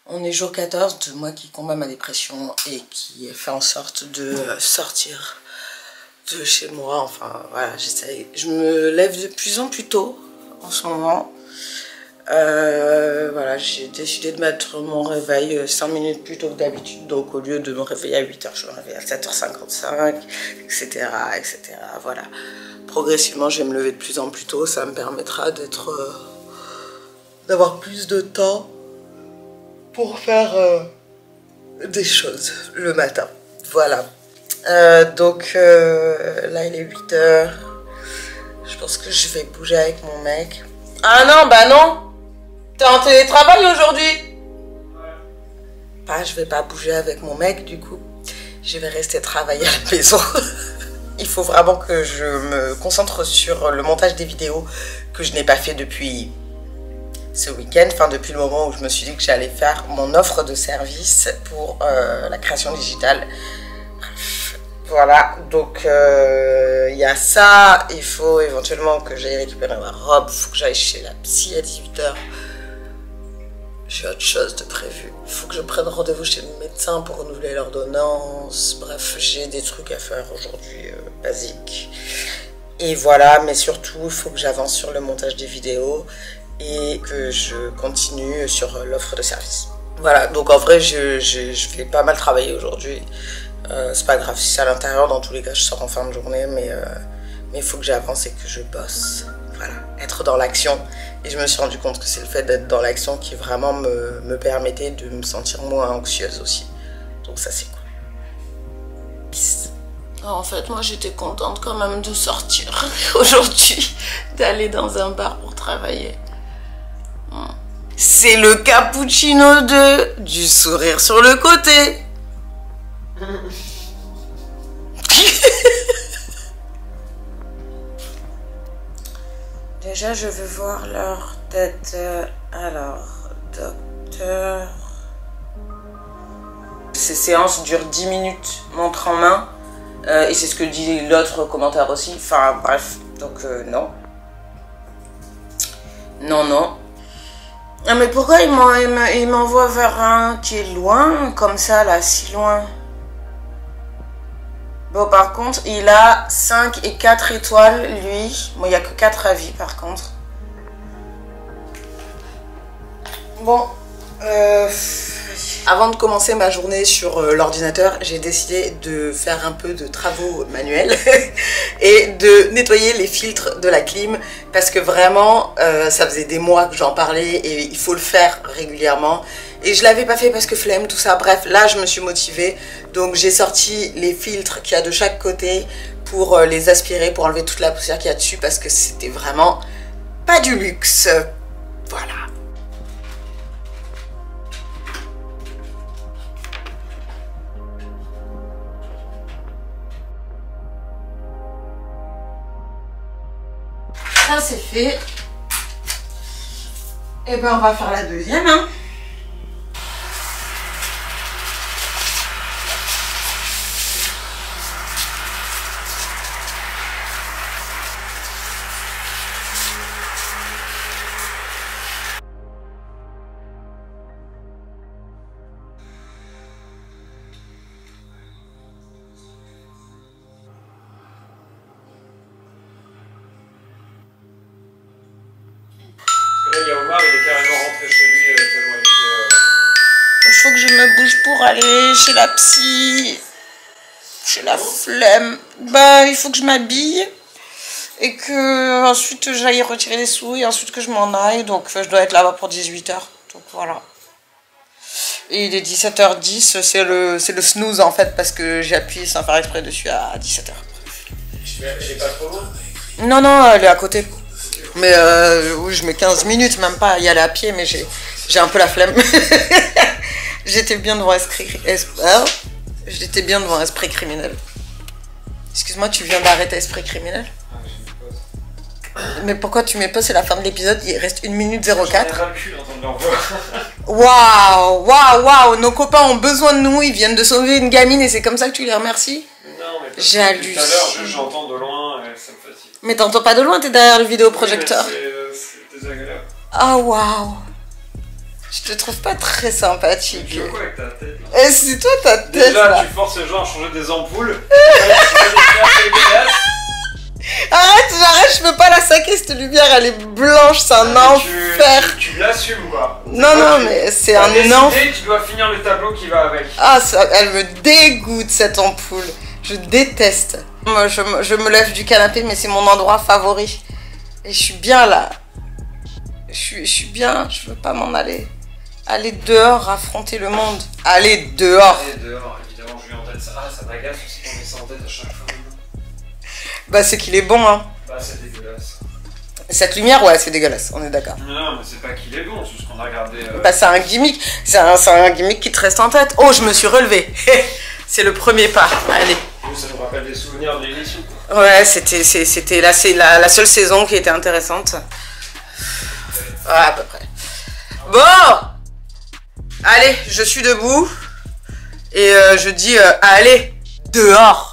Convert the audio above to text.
On est jour 14 de moi qui combat ma dépression et qui fait en sorte de sortir de chez moi. Enfin voilà, j'essaye. Je me lève de plus en plus tôt en ce moment. Voilà, j'ai décidé de mettre mon réveil 5 minutes plus tôt que d'habitude. Donc au lieu de me réveiller à 8h, je me réveille à 7h55, etc. etc. Voilà. Progressivement, je vais me lever de plus en plus tôt. Ça me permettra d'avoir plus de temps pour faire des choses le matin. Voilà. Donc là, il est 8h. Je pense que je vais bouger avec mon mec. Ah non, bah non! T'es en télétravail aujourd'hui? Bah, je vais pas bouger avec mon mec, du coup. Je vais rester travailler à la maison. Il faut vraiment que je me concentre sur le montage des vidéos que je n'ai pas fait depuis ce week-end. Enfin, depuis le moment où je me suis dit que j'allais faire mon offre de service pour la création digitale. Bref, voilà. Donc, il y a ça. Il faut éventuellement que j'aille récupérer ma robe. Il faut que j'aille chez la psy à 18h. J'ai autre chose de prévu. Il faut que je prenne rendez-vous chez le médecin pour renouveler l'ordonnance. Bref, j'ai des trucs à faire aujourd'hui basiques. Et voilà, mais surtout, il faut que j'avance sur le montage des vidéos et que je continue sur l'offre de service. Voilà, donc en vrai, je vais pas mal travailler aujourd'hui. C'est pas grave si c'est à l'intérieur, dans tous les cas, je sors en fin de journée, mais il faut que j'avance et que je bosse. Voilà, être dans l'action. Et je me suis rendu compte que c'est le fait d'être dans l'action qui vraiment me permettait de me sentir moins anxieuse aussi. Donc ça, c'est cool. Peace. En fait, moi, j'étais contente quand même de sortir aujourd'hui, d'aller dans un bar pour travailler. C'est le cappuccino du sourire sur le côté. Déjà, je veux voir leur tête. Alors, docteur... Ces séances durent 10 minutes, montre en main. Et c'est ce que dit l'autre commentaire aussi. Enfin, bref. Donc, non. Non, non. Ah, mais pourquoi il m'envoie vers un qui est loin, comme ça, là, si loin? Bon, par contre, il a 5 et 4 étoiles, lui. Bon, il n'y a que 4 avis, par contre. Bon, avant de commencer ma journée sur l'ordinateur, j'ai décidé de faire un peu de travaux manuels et de nettoyer les filtres de la clim parce que vraiment, ça faisait des mois que j'en parlais et il faut le faire régulièrement. Et je l'avais pas fait parce que flemme, tout ça. Bref, là, je me suis motivée. Donc, j'ai sorti les filtres qu'il y a de chaque côté pour les aspirer, pour enlever toute la poussière qu'il y a dessus parce que c'était vraiment pas du luxe. Voilà. Ça, c'est fait. Et ben, on va faire la deuxième, hein. Là, Yaoumar, il est carrément rentré chez lui tellement il était... Il faut que je me bouge pour aller chez la psy. J'ai la flemme. Bah, il faut que je m'habille. Et que ensuite j'aille retirer les sous. Et ensuite que je m'en aille. Donc je dois être là-bas pour 18h. Donc voilà. Et il est 17h10. C'est le snooze en fait. Parce que j'appuie sans faire exprès dessus à 17h. J'ai pas trop loin. Non, non, elle est à côté. Mais oui, je mets 15 minutes, même pas y aller à pied, mais j'ai un peu la flemme. J'étais bien devant J'étais bien devant Esprit criminel. Excuse-moi, tu viens d'arrêter Esprit criminel? Ah, j'ai une pause. Mais pourquoi tu mets pas? C'est la fin de l'épisode, il reste 1 minute 04. J'en ai le cul d'entendre leur voix. Waouh, waouh, waouh, nos copains ont besoin de nous, ils viennent de sauver une gamine et c'est comme ça que tu les remercies? Non, mais j'hallucine. Tout à l'heure, j'entends de loin et ça me fatigue. Mais t'entends pas de loin, t'es derrière le vidéoprojecteur. Oui, c'est désagréable. Ah, waouh. Je te trouve pas très sympathique. Tu veux quoi avec ta tête là? Et c'est toi ta tête Déjà, là. tu forces les gens à changer des ampoules. Arrête, je peux pas la saquer cette lumière, elle est blanche, c'est un enfer. Tu l'assumes quoi. Non, mais c'est un enfer. Tu dois finir le tableau qui va avec. Ah, elle me dégoûte cette ampoule. Je déteste. Moi, je me lève du canapé, mais c'est mon endroit favori. Et je suis bien là. Je suis bien, je veux pas m'en aller. Aller dehors, affronter le monde. Aller dehors. Aller dehors, évidemment, je lui en tête ça. Ah, ça m'agace aussi qu'on met ça en tête à chaque fois. Bah, c'est qu'il est bon, hein. Bah, c'est dégueulasse. Cette lumière, ouais, c'est dégueulasse, on est d'accord. Non, mais c'est pas qu'il est bon, c'est ce qu'on a regardé. Bah, c'est un gimmick. C'est un gimmick qui te reste en tête. Oh, je me suis relevée. C'est le premier pas. Allez. Ça nous rappelle des souvenirs de l'émission. Ouais, c'était la seule saison qui était intéressante. Ouais, à peu près. Bon! Allez, je suis debout. Et je dis, allez, dehors!